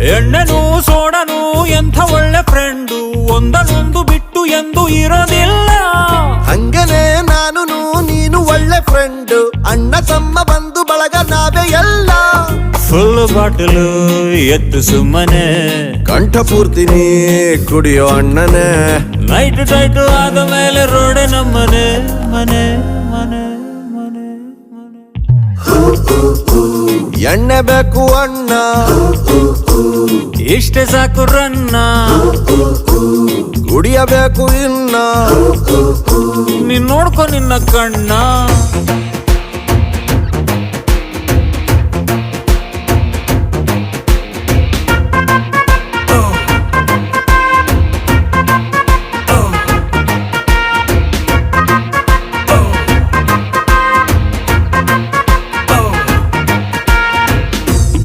ಎಣ್ಣೆನು ಸೋಡನು ಎಂಥ ಒಳ್ಳೆ ಫ್ರೆಂಡು, ಒಂದನೊಂದು ಬಿಟ್ಟು ಎಂದು ಇರೋದಿಲ್ಲ. ಹಂಗನೆ ನಾನು ನೀನು ಒಳ್ಳೆ ಫ್ರೆಂಡು, ಅಣ್ಣ ತಮ್ಮ ಬಂದು ಬಳಗ ನಾವೇ ಎಲ್ಲ. ಫುಲ್ ಬಾಟಲು ಎತ್ತು ಸುಮ್ಮನೆ, ಕಂಠ ಪೂರ್ತಿ ನೀ ಕುಡಿಯೋ ಅಣ್ಣನೇ. ನೈಟ್ ಟೈಟು ಆದ ಮೇಲೆ ರೋಡೆ ನಮ್ಮನೆ ಮನೆ ಮನೆ ಮನೆ ಮನೆ. ಎಣ್ಣೆ ಬೇಕು ಅಣ್ಣ, ಇಷ್ಟೇ ಸಾಕು ರನ್ನ, ಕುಡಿಯಬೇಕು ಇನ್ನ. ನೀನ್ ನೋಡ್ಕೊ ನಿನ್ನ ಕಣ್ಣ.